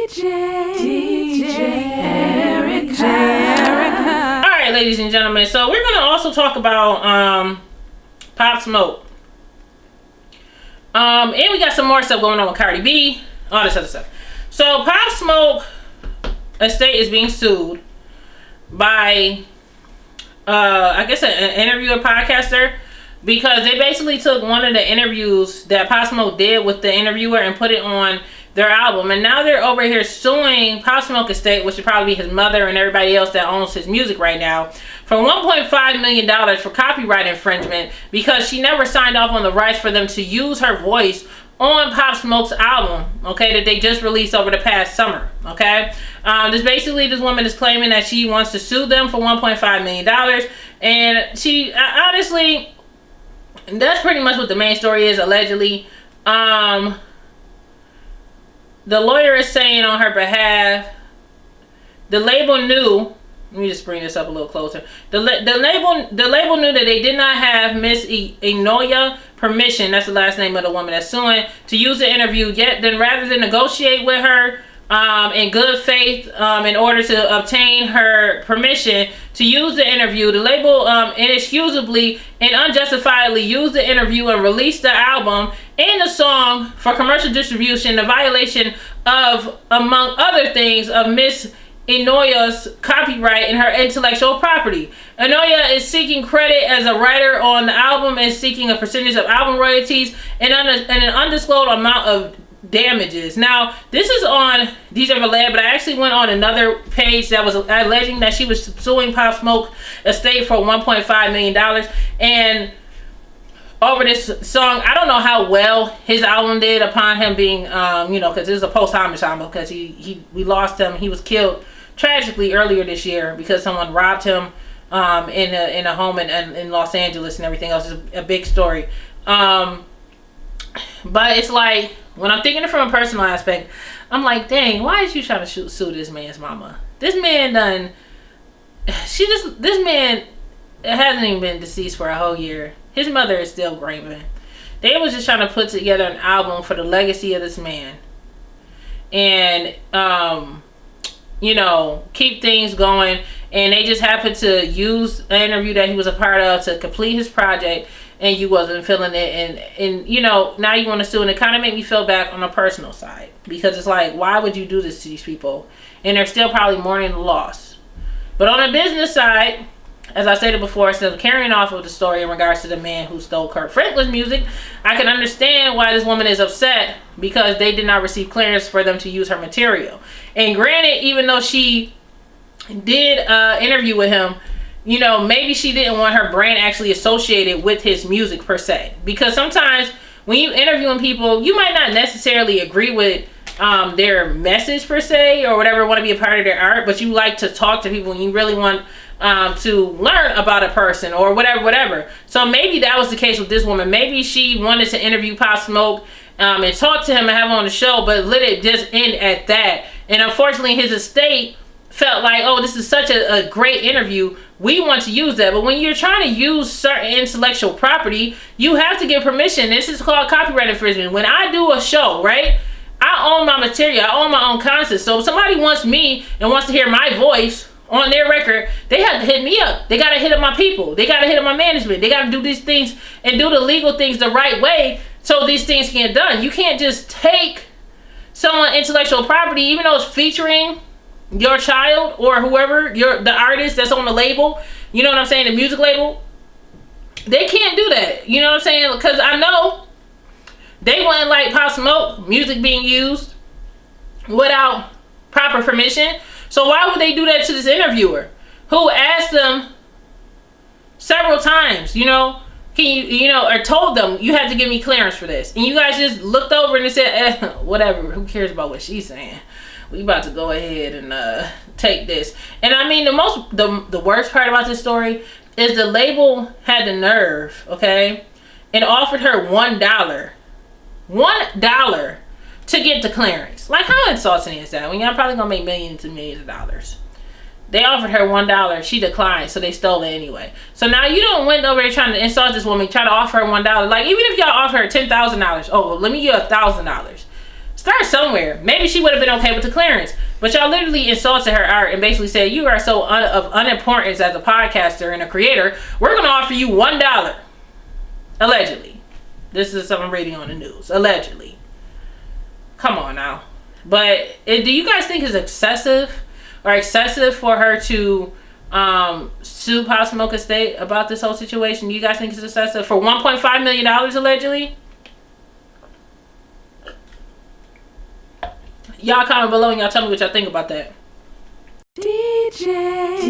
DJ Erica. All right, ladies and gentlemen. So we're gonna also talk about Pop Smoke. And we got some more stuff going on with Cardi B, all this other stuff. So Pop Smoke estate is being sued by I guess an interviewer, podcaster, because they basically took one of the interviews that Pop Smoke did with the interviewer and put it on their album, and now they're over here suing Pop Smoke estate, which would probably be his mother and everybody else that owns his music right now, for $1.5 million for copyright infringement because she never signed off on the rights for them to use her voice on Pop Smoke's album, okay, that they just released over the past summer, okay? This woman is claiming that she wants to sue them for $1.5 million, and she, honestly, that's pretty much what the main story is, allegedly. The lawyer is saying on her behalf, the label knew, let me just bring this up a little closer. The label knew that they did not have Miss Enoya permission, that's the last name of the woman that's suing, to use the interview. Yet then rather than negotiate with her in good faith in order to obtain her permission to use the interview, the label inexcusably and unjustifiably used the interview and released the album and the song for commercial distribution, the violation of, among other things, of Miss Enoya's copyright and her intellectual property. Enoya is seeking credit as a writer on the album and seeking a percentage of album royalties and an undisclosed amount of damages. Now, this is on DJ Valad, but I actually went on another page that was alleging that she was suing Pop Smoke estate for $1.5 million. And over this song, I don't know how well his album did upon him being, because it was a posthumous album because we lost him. He was killed tragically earlier this year because someone robbed him in a home in Los Angeles and everything else. It's a big story. But it's like, when I'm thinking it from a personal aspect, I'm like, dang, why is you trying to sue this man's mama? This man this man hasn't even been deceased for a whole year. His mother is still grieving. They was just trying to put together an album for the legacy of this man. And, keep things going. And they just happened to use an interview that he was a part of to complete his project. And you wasn't feeling it, and now you want to sue, and it kind of made me feel back on a personal side, because it's like, why would you do this to these people? And they're still probably mourning the loss. But on the business side, as I stated before, instead of carrying off of the story in regards to the man who stole Kirk Franklin's music, I can understand why this woman is upset, because they did not receive clearance for them to use her material. And granted, even though she did interview with him, maybe she didn't want her brand actually associated with his music per se. Because sometimes when you interviewing people, you might not necessarily agree with their message per se or whatever, want to be a part of their art, but you like to talk to people and you really want to learn about a person or whatever. So maybe that was the case with this woman. Maybe she wanted to interview Pop Smoke and talk to him and have him on the show, but let it just end at that. And unfortunately, his estate felt like, oh, this is such a great interview, we want to use that. But when you're trying to use certain intellectual property, you have to get permission. This is called copyright infringement. When I do a show, right, I own my material, I own my own content. So if somebody wants me and wants to hear my voice on their record, they have to hit me up. They got to hit up my people. They got to hit up my management. They got to do these things and do the legal things the right way so these things can get done. You can't just take someone's intellectual property, even though it's featuring your child or whoever, the artist that's on the label, you know what I'm saying, the music label, they can't do that, you know what I'm saying, because I know they wouldn't like Pop Smoke music being used without proper permission. So why would they do that to this interviewer who asked them several times, can you, or told them, you have to give me clearance for this, and you guys just looked over and said, whatever, who cares about what she's saying? We about to go ahead and take this. And I mean, the worst part about this story is the label had the nerve, okay, and offered her $1 to get the clearance. Like, how insulting is that when y'all probably gonna make millions and millions of dollars? They offered her $1, she declined, so they stole it anyway. So now you don't went over there trying to insult this woman, try to offer her $1. Like, even if y'all offer her $10,000, oh, well, let me give you $1,000. Start somewhere. Maybe she would have been okay with the clearance. But y'all literally insulted her art and basically said, you are so of unimportance as a podcaster and a creator. We're going to offer you $1. Allegedly. This is something I'm reading on the news. Allegedly. Come on now. But do you guys think it's excessive for her to sue Pop Smoke Estate about this whole situation? Do you guys think it's excessive for $1.5 million allegedly? Y'all comment below and y'all tell me what y'all think about that. DJ